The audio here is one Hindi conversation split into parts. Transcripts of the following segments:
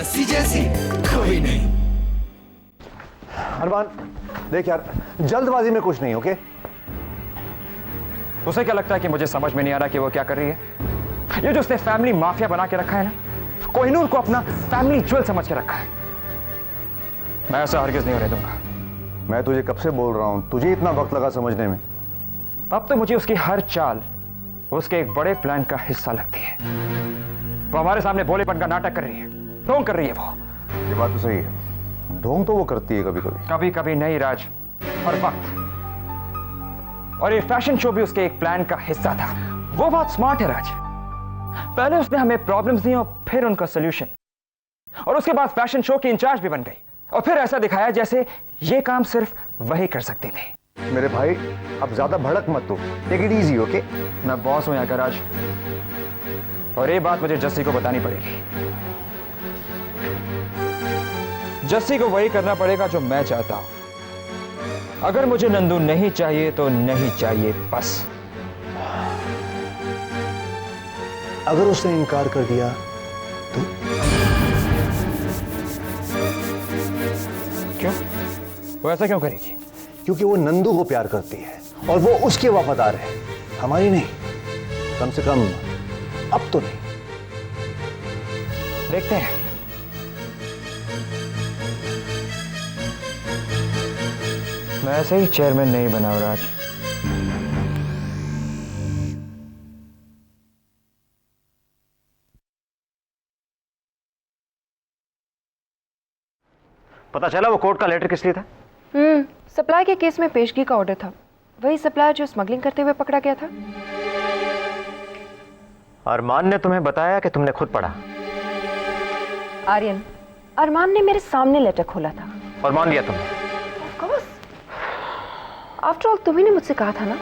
जस्सी जैसी कोई नहीं। अरमान देख यार, जल्दबाजी में कुछ नहीं, ओके? उसे क्या लगता है कि मुझे समझ में नहीं आ रहा कि वो क्या कर रही है? ये जो उसने फैमिली माफिया बना के रखा है ना, कोहिनूर को अपना फैमिली ज्वेल समझ के रखा है। मैं ऐसा हरगिज नहीं होने दूंगा। मैं तुझे कब से बोल रहा हूं, तुझे इतना वक्त लगा समझने में। अब तो मुझे उसकी हर चाल उसके एक बड़े प्लान का हिस्सा लगती है। वो हमारे सामने भोलेपन का नाटक कर रही है, ढोंग कर रही है वो। ये बात तो सही है, ढोंग तो वो करती है कभी कभी। कभी कभी नहीं राज, हर वक्त। और ये फैशन शो भी उसके एक प्लान का हिस्सा था। वो बहुत स्मार्ट है राज। पहले उसने हमें प्रॉब्लम्स दी और फिर उनका सोल्यूशन, और उसके बाद फैशन शो की इंचार्ज भी बन गई, और फिर ऐसा दिखाया जैसे ये काम सिर्फ वही कर सकते थे। मेरे भाई अब ज्यादा भड़क मत तू, टेक इट इजी, ओके? मैं बॉस हूं यहाँ का राज, और ये बात मुझे जस्सी को बतानी पड़ेगी। जस्सी को वही करना पड़ेगा जो मैं चाहता हूं। अगर मुझे नंदू नहीं चाहिए तो नहीं चाहिए, बस। अगर उसने इनकार कर दिया तो? क्यों? वो ऐसा क्यों करेगी? क्योंकि वो नंदू को प्यार करती है और वो उसके वफादार है, हमारी नहीं। कम से कम अब तो नहीं। देखते हैं। मैं ऐसे ही चेयरमैन नहीं बना राज। पता चला वो कोर्ट का लेटर किस लिए था? सप्लाई के केस में पेशगी का ऑर्डर था। वही सप्लायर जो स्मगलिंग करते हुए पकड़ा गया था। अरमान ने तुम्हें बताया कि तुमने खुद पढ़ा? आर्यन, अरमान ने मेरे सामने लेटर खोला था और मान लिया तुमने? Of course. आफ्टर ऑल तुम्ही ने मुझसे कहा था ना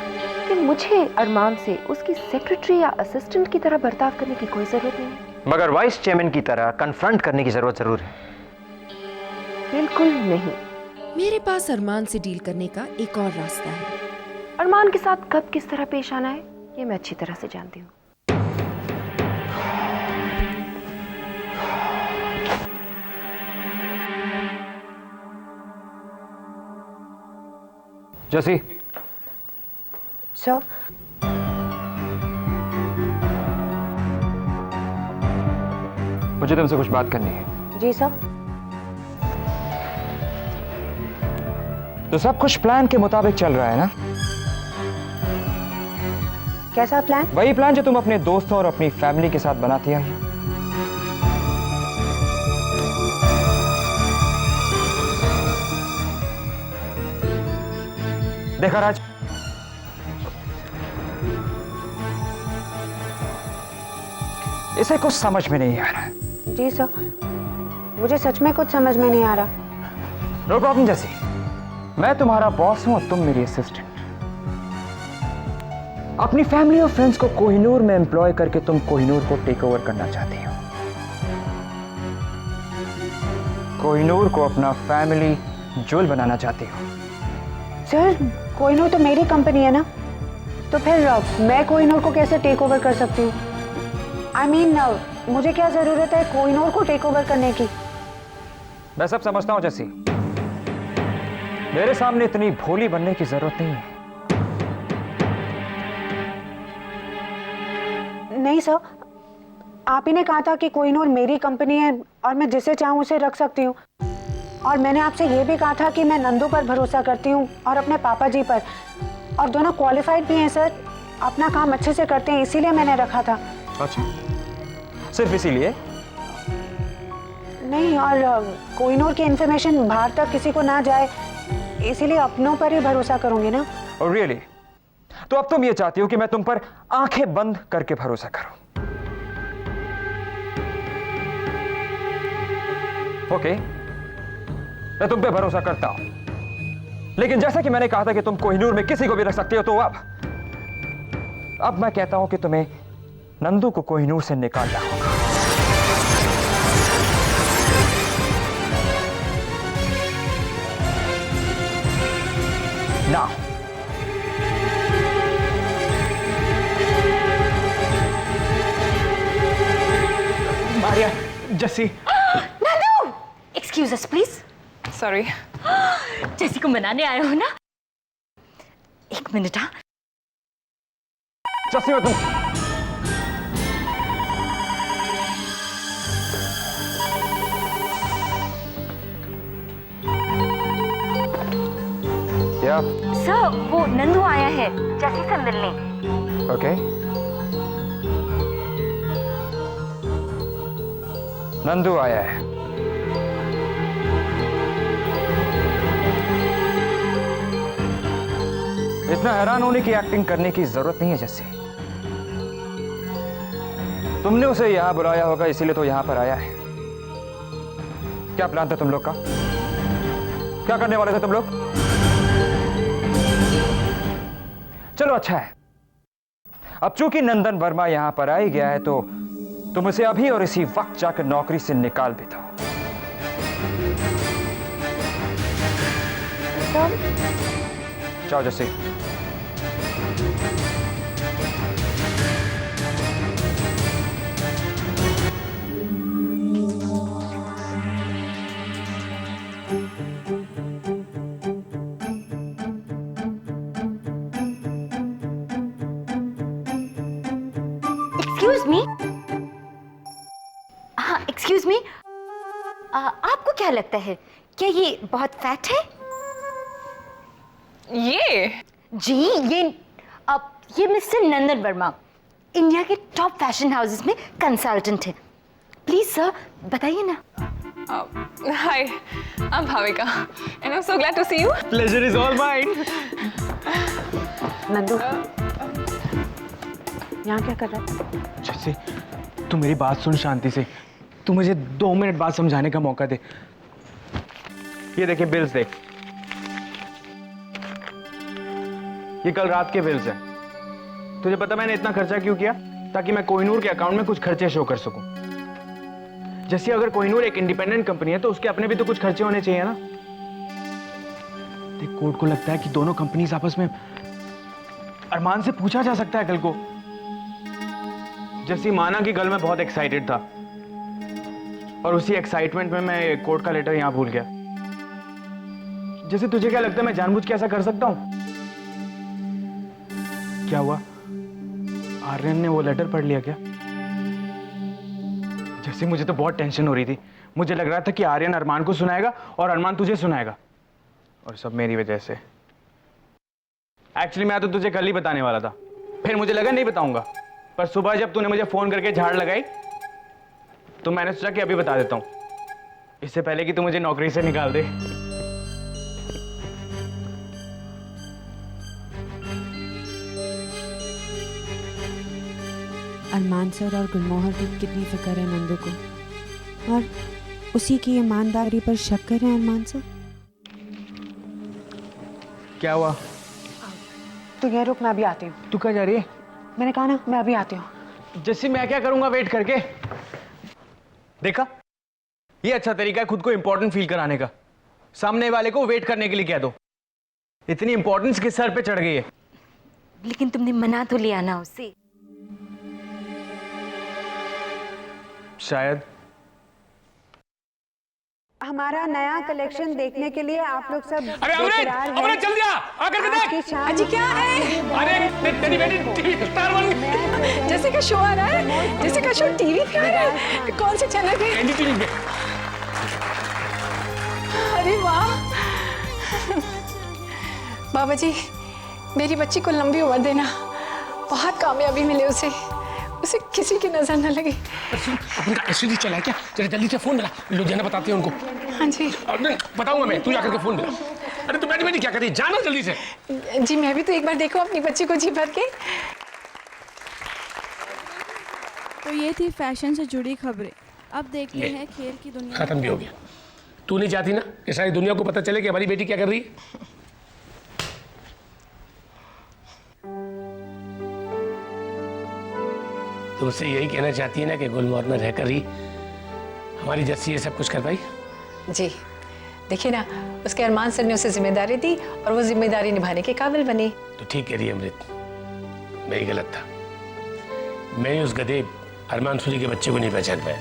कि मुझे अरमान से उसकी सेक्रेटरी या असिस्टेंट की तरह बर्ताव करने की कोई जरूरत नहीं है। मगर वाइस चेयरमैन की तरह कन्फ्रंट करने की जरूरत जरूर है। बिल्कुल नहीं। मेरे पास अरमान से डील करने का एक और रास्ता है। अरमान के साथ कब किस तरह पेश आना है ये मैं अच्छी तरह से जानती हूँ। जैसी सर, मुझे तुमसे कुछ बात करनी है। जी सर। तो सब कुछ प्लान के मुताबिक चल रहा है ना? कैसा प्लान? वही प्लान जो तुम अपने दोस्तों और अपनी फैमिली के साथ बनाती आई। देखा राज, इसे कुछ समझ में नहीं आ रहा। जी सर, मुझे सच में कुछ समझ में नहीं आ रहा। नो प्रॉब्लम जैसी, मैं तुम्हारा बॉस हूं और तुम मेरी असिस्टेंट। अपनी फैमिली और फ्रेंड्स को कोहिनूर में एम्प्लॉय करके तुम कोहिनूर को टेक ओवर करना चाहती हो। कोहिनूर को अपना फैमिली ज्वेल बनाना चाहती हो। सर, कोहिनूर तो मेरी कंपनी है ना, तो फिर मैं कोहिनूर को कैसे टेक ओवर कर सकती हूँ? आई मीन, मुझे क्या जरूरत है कोहिनूर को टेक ओवर करने की? मैं सब समझता हूं जैसी, मेरे सामने इतनी भोली बनने की जरूरत नहीं है। नहीं सर, आप ही ने कहा था कि कोहिनूर मेरी कंपनी है और मैं जिसे चाहूँ उसे रख सकती हूँ। और मैंने आपसे ये भी कहा था कि मैं नंदू पर भरोसा करती हूँ और अपने पापा जी पर, और दोनों क्वालिफाइड भी हैं सर, अपना काम अच्छे से करते हैं, इसीलिए मैंने रखा था। अच्छा, सिर्फ इसीलिए? नहीं, और कोहिनूर की इन्फॉर्मेशन बाहर तक किसी को ना जाए, इसीलिए अपनों पर ही भरोसा करूंगी ना। और रियली? तो अब तुम ये चाहती हो कि मैं तुम पर आंखें बंद करके भरोसा करूं? ओके, मैं तुम पे भरोसा करता हूं, लेकिन जैसा कि मैंने कहा था कि तुम कोहिनूर में किसी को भी रख सकते हो, तो अब मैं कहता हूं कि तुम्हें नंदू को कोहिनूर से निकालना होगा। Now. Maria, Jassi, Excuse us, please. Sorry. जैसी को मनाने आए हो ना? एक मिनट हाँ. जैसी हो तुम? क्या? सर वो नंदू आया है जैसी से मिलने. ओके. नंदू आया है. इतना हैरान होने की एक्टिंग करने की जरूरत नहीं है जैसे. तुमने उसे यहां बुलाया होगा इसीलिए तो यहां पर आया है. क्या प्लान था तुम लोग का? क्या करने वाले थे तुम लोग? चलो अच्छा है. अब चूंकि नंदन वर्मा यहां पर आ ही गया है तो तुम उसे अभी और इसी वक्त जाकर नौकरी से निकाल भी दो. जाओ जैसे. Excuse me. हाँ, excuse me. आपको क्या लगता है? क्या ये बहुत फैट है? ये जी ये मिस्टर नंदन वर्मा इंडिया के टॉप फैशन हाउसेस में कंसल्टेंट है. प्लीज सर बताइए ना. Hi, I'm Bhavika and I'm so glad to see you. Pleasure is all mine. Nandu यहाँ क्या कर रहा है? जैसे तू मेरी बात सुन शांति से. तू मुझे 2 मिनट बाद समझाने का मौका दे. ये देखिए बिल्स देख. ये कल रात के बिल्स हैं. तुझे पता मैंने इतना खर्चा क्यों किया? ताकि मैं कोहिनूर के अकाउंट में कुछ खर्चे शो कर सकूं. जैसे अगर कोहिनूर एक इंडिपेंडेंट कंपनी है तो उसके अपने भी तो कुछ खर्चे होने चाहिए ना. देख कोर्ट को लगता है कि दोनों कंपनीज आपस में. अरमान से पूछा जा सकता है कल को. जैसी माना कि कल मैं बहुत एक्साइटेड था और उसी एक्साइटमेंट में मैं कोर्ट का लेटर यहां भूल गया. जैसे तुझे क्या लगता है मैं जानबूझ के ऐसा कर सकता हूं? क्या हुआ? आर्यन ने वो लेटर पढ़ लिया क्या? जैसे मुझे तो बहुत टेंशन हो रही थी. मुझे लग रहा था कि आर्यन अरमान को सुनाएगा और अरमान तुझे सुनाएगा और सब मेरी वजह से. एक्चुअली मैं तो तुझे कल ही बताने वाला था. फिर मुझे लगा नहीं बताऊंगा. पर सुबह जब तूने मुझे फोन करके झाड़ लगाई तो मैंने सोचा कि अभी बता देता हूं इससे पहले कि तू मुझे नौकरी से निकाल दे. अरमान सर और गुलमोहर की कितनी फिक्र है नंदू को और उसी की ईमानदारी पर शक कर रहे हैं अरमान सर. क्या हुआ? तू यहाँ रुक, मैं अभी आती हूँ. तू कहाँ जा रही है? मैंने कहा ना मैं अभी आती हूँ. जैसे मैं क्या करूंगा वेट करके? देखा, ये अच्छा तरीका है खुद को इंपॉर्टेंट फील कराने का. सामने वाले को वेट करने के लिए कह दो. इतनी इंपॉर्टेंस किस सर पे चढ़ गई है? लेकिन तुमने मना तो लिया ना उसे. शायद. हमारा नया कलेक्शन देखने के लिए आप लोग सब अरे बेकरार हैं. अमृत जल्दी आ आकर के आज की देख. शाम अजी क्या है? अरे तेरी बेटी टीवी स्टार बन गई. जैसे का शो आ रहा है? जैसे का शो टीवी पे आ रहा है? कौन से चैनल पे? एनडीटीवी पे. अरे वाह. बाबा जी मेरी बच्ची को लंबी उम्र देना. बहुत कामयाबी मिले उसे. उसे किसी की नजर न लगे. अपन का एसडी चला है क्या? जरा जल्दी से फोन मिला. लुधियाना बताते हैं उनको. हाँ जी. नहीं बताऊंगा मैं. तू जाकर के फोन मिला. अरे तू बैठी बैठी क्या कर रही है? जाना जल्दी से. जी मैं भी तो एक बार देखो अपनी बच्ची को जी भर के. तो ये थी फैशन से जुड़ी खबरें. अब देखते हैं खेल की दुनिया. खत्म भी हो गया. तू नहीं चाहती ना कि सारी दुनिया को पता चले कि हमारी बेटी क्या कर रही है? तुमसे यही कहना चाहती है ना कि गुलमोहर में रहकर ही हमारी जस्सी ये सब कुछ कर पाई? जी देखिए ना उसके अरमान सर ने उसे जिम्मेदारी दी और वो जिम्मेदारी निभाने के काबिल बनी. तो ठीक कह रही है अमृत. मैं ही गलत था. मैं ही उस गधे अरमान सूरी के बच्चे को नहीं पहचान पाया.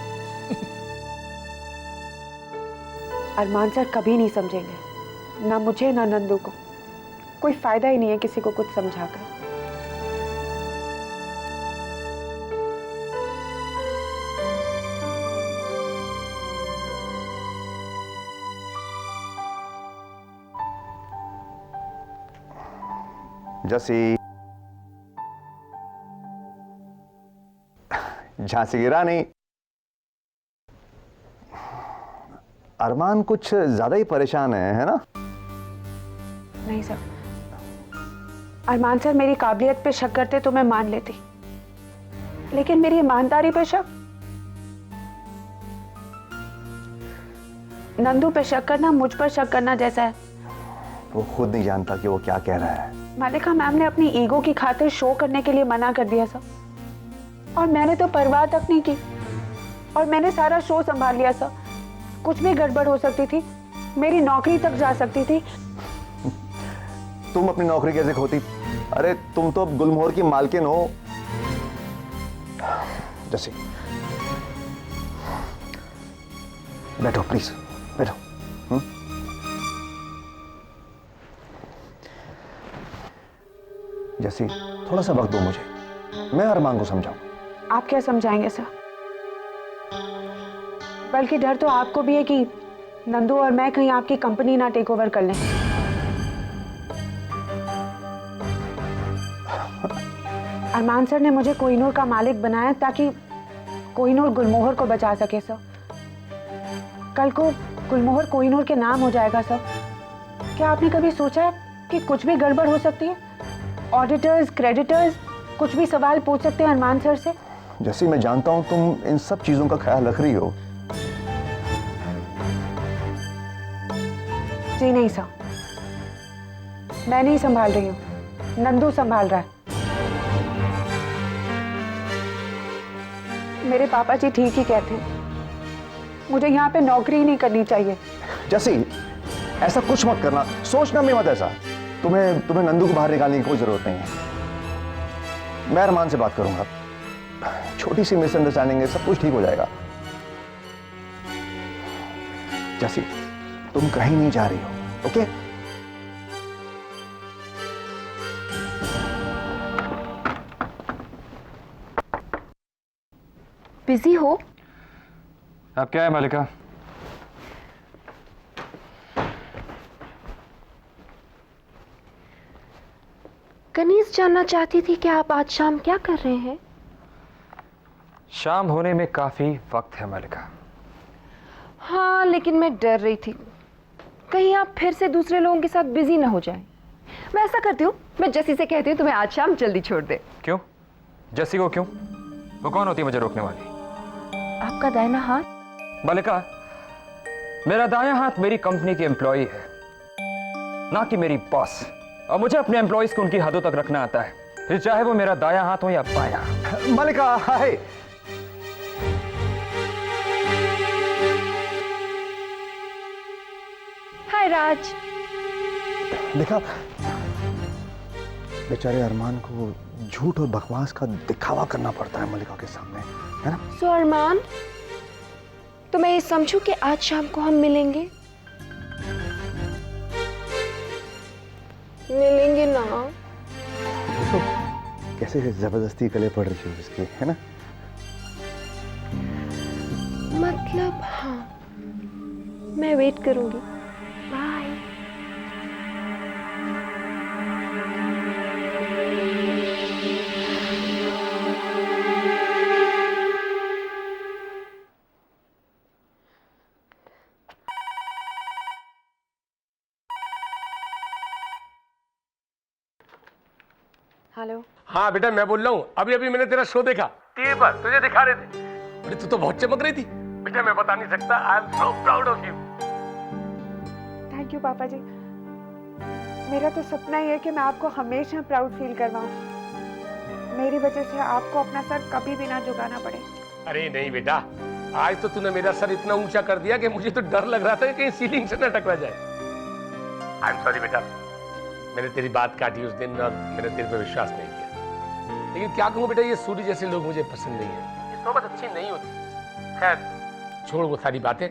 अरमान सर कभी नहीं समझेंगे, ना मुझे ना नंदू को। कोई फायदा ही नहीं है किसी को कुछ समझाकर। जसी, झांसी की रानी, अरमान कुछ ज्यादा ही परेशान है ना? नहीं सर, अरमान सर मेरी काबिलियत पे शक करते तो मैं मान लेती, लेकिन मेरी ईमानदारी पे शक, नंदू पे शक करना मुझ पर शक करना जैसा है। वो खुद नहीं जानता कि वो क्या कह रहा है। मलिका मैम ने अपनी ईगो की खातिर शो करने के लिए मना कर दिया सर, और मैंने तो परवाह तक नहीं की, और मैंने सारा शो संभाल लिया सर। कुछ भी गड़बड़ हो सकती थी, मेरी नौकरी तक जा सकती थी। तुम अपनी नौकरी कैसे खोती? अरे तुम तो अब गुलमोहर की मालकिन हो। जैसे बैठो प्लीज, बैठो। जैसे थोड़ा सा वक्त दो मुझे, मैं अरमान को समझाऊं। आप क्या समझाएंगे सर? बल्कि डर तो आपको भी है कि नंदू और मैं कहीं आपकी कंपनी ना टेक ओवर कर लें। अरमान सर ने मुझे कोहिनूर का मालिक बनाया ताकि कोहिनूर गुलमोहर को बचा सके सर। कल को गुलमोहर कोहिनूर के नाम हो जाएगा सर। क्या आपने कभी सोचा है कि कुछ भी गड़बड़ हो सकती है? ऑडिटर्स, क्रेडिटर्स कुछ भी सवाल पूछ सकते हैं अरमान सर से। जैसे मैं जानता हूं तुम इन सब चीजों का ख्याल रख रही हो। जी नहीं सर, मैं नहीं संभाल रही हूँ, नंदू संभाल रहा है। मेरे पापा जी ठीक ही कहते हैं, मुझे यहाँ पे नौकरी ही नहीं करनी चाहिए। जैसी ऐसा कुछ मत करना, सोचना भी मत ऐसा। तुम्हें नंदू को बाहर निकालने की कोई जरूरत नहीं है। मैं अरमान से बात करूंगा, छोटी सी मिसअंडरस्टैंडिंग है, सब कुछ ठीक हो जाएगा। जैसी तुम कहीं नहीं जा रही हो, ओके? बिजी हो? अब क्या है मलिका? कनीज जानना चाहती थी कि आप आज शाम क्या कर रहे हैं? शाम होने में काफी वक्त है मलिका। हाँ, लेकिन मैं डर रही थी कहीं आप फिर से दूसरे लोगों के साथ बिजी ना हो जाएं। मैं ऐसा करती हूँ, मैं जसी से कहती हूँ तुम्हें आज शाम जल्दी छोड़ दे। क्यों? जसी को क्यों? वो कौन होती है मुझे रोकने वाली? आपका दाहिना हाथ। मलिका, मेरा दायां हाथ मेरी कंपनी की एम्प्लॉई है, ना कि मेरी बॉस। और मुझे अपने एम्प्लॉइज को उनकी हदों तक रखना आता है, फिर चाहे वो मेरा दायां हाथ हो या बायां। मलिका, हाय। हाय राज। देखा, बेचारे अरमान को झूठ और बकवास का दिखावा करना पड़ता है मलिका के सामने, है ना? सो अरमान, तो मैं ये समझूं कि आज शाम को हम मिलेंगे? मिलेंगे ना? तो कैसे जबरदस्ती गले पड़ रही हो इसके, है ना? मतलब हाँ, मैं वेट करूंगी। बाय। हेलो। हाँ बेटा, मैं बोल रहा हूँ। अभी अभी मैंने तेरा शो देखा, टीवी पर तुझे दिखा रहे थे। अरे तू तो बहुत चमक रही थी बेटा, मैं बता नहीं सकता। I am so proud of you. Thank you पापा जी। मेरा तो सपना ही है कि मैं आपको हमेशा प्राउड फील करवाऊं। मेरी वजह से आपको अपना सर कभी भी ना झुकाना पड़े। अरे नहीं बेटा, आज तो तूने मेरा सर इतना ऊंचा कर दिया कि मुझे तो डर लग रहा था कि कहीं सीलिंग से न टकरा जाए। आई एम सॉरी बेटा, मैंने तेरी बात काटी उस दिन और मैंने तेरे पे विश्वास नहीं किया। लेकिन क्या कहूँ बेटा, ये सूर्य जैसे लोग मुझे पसंद नहीं है। ये सोबत अच्छी नहीं होती। खैर छोड़ वो सारी बातें।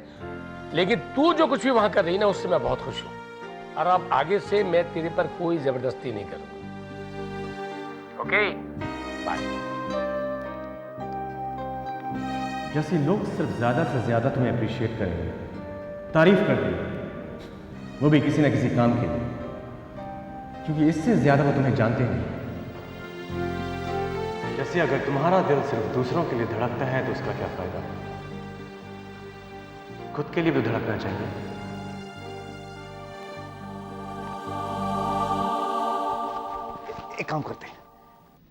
लेकिन तू जो कुछ भी वहां कर रही ना उससे मैं बहुत खुश हूं, और अब आगे से मैं तेरे पर कोई जबरदस्ती नहीं करूंगा। Okay bye. जैसे लोग सिर्फ ज्यादा से ज्यादा तुम्हें अप्रिशिएट करेंगे, तारीफ कर देंगे, वो भी किसी ना किसी काम के लिए, क्योंकि इससे ज्यादा वो तुम्हें जानते नहीं। जैसे अगर तुम्हारा दिल सिर्फ दूसरों के लिए धड़कता है तो उसका क्या फायदा, खुद के लिए भी धड़कना चाहिए। एक काम करते हैं,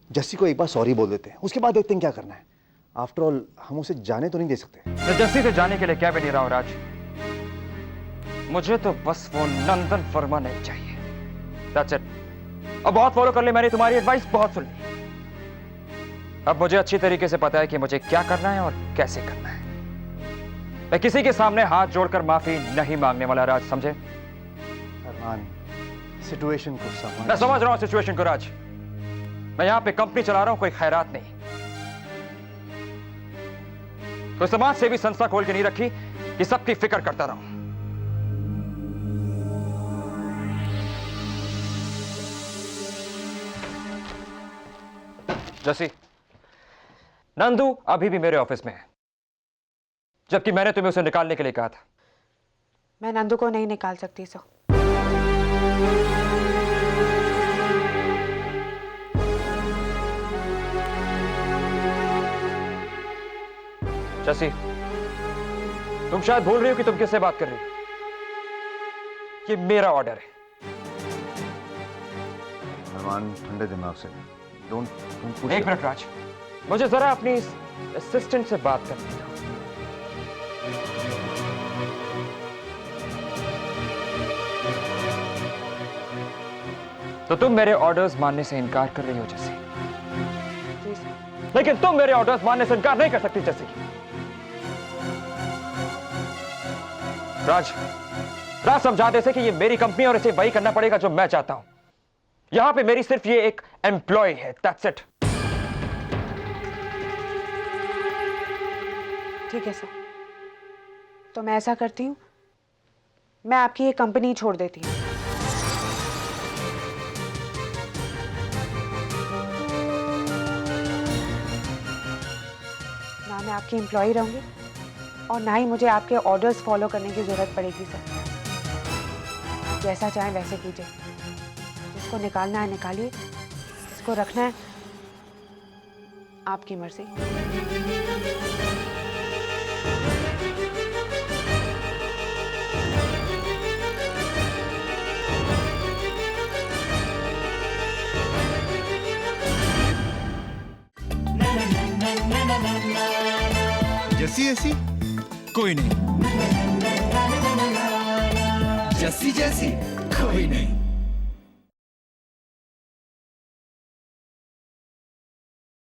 जस्सी को एक बार सॉरी बोल देते हैं, उसके बाद देखते हैं क्या करना है। आफ्टर ऑल हम उसे जाने तो नहीं दे सकते। मैं जस्सी से जाने के लिए क्या भी नहीं रहा हूं राज, मुझे तो बस वो नंदन वर्मा नहीं चाहिए। That's it. अब बहुत फॉलो कर ले, मैंने तुम्हारी एडवाइस बहुत सुन ली। अब मुझे अच्छी तरीके से पता है कि मुझे क्या करना है और कैसे करना है। मैं किसी के सामने हाथ जोड़कर माफी नहीं मांगने वाला राज, समझे? अरमान, सिचुएशन को समझ। मैं समझ रहा हूं सिचुएशन को राज, मैं यहां पे कंपनी चला रहा हूं, कोई खैरात नहीं, कोई समाज सेवी संस्था खोल के नहीं रखी कि सबकी फिक्र करता रहूं। जसी, नंदू अभी भी मेरे ऑफिस में है, जबकि मैंने तुम्हें उसे निकालने के लिए कहा था। मैं नंदू को नहीं निकाल सकती सर। जसी, तुम शायद भूल रही हो कि तुम किससे बात कर रही हो। ये मेरा ऑर्डर है। अरमान, ठंडे दिमाग से तुम एक मिनट राज, मुझे जरा अपनी असिस्टेंट से बात करनी है। तो तुम मेरे ऑर्डर्स मानने से इनकार कर रही हो जैसे, लेकिन तुम मेरे ऑर्डर्स मानने से इनकार नहीं कर सकती जैसे। राज, राज समझा दे से कि ये मेरी कंपनी और इसे वही करना पड़ेगा जो मैं चाहता हूं। यहां पे मेरी सिर्फ ये एक एम्प्लॉय है, दैट्स इट। ठीक है सर, तो मैं ऐसा करती हूँ, मैं आपकी ये कंपनी छोड़ देती हूँ। ना मैं आपकी एम्प्लॉय रहूंगी और ना ही मुझे आपके ऑर्डर्स फॉलो करने की जरूरत पड़ेगी सर। जैसा चाहे वैसे कीजिए, जिसको निकालना है निकालिए, जिसको रखना है आपकी मर्जी। जैसी ऐसी कोई नहीं, जैसी जैसी कोई नहीं।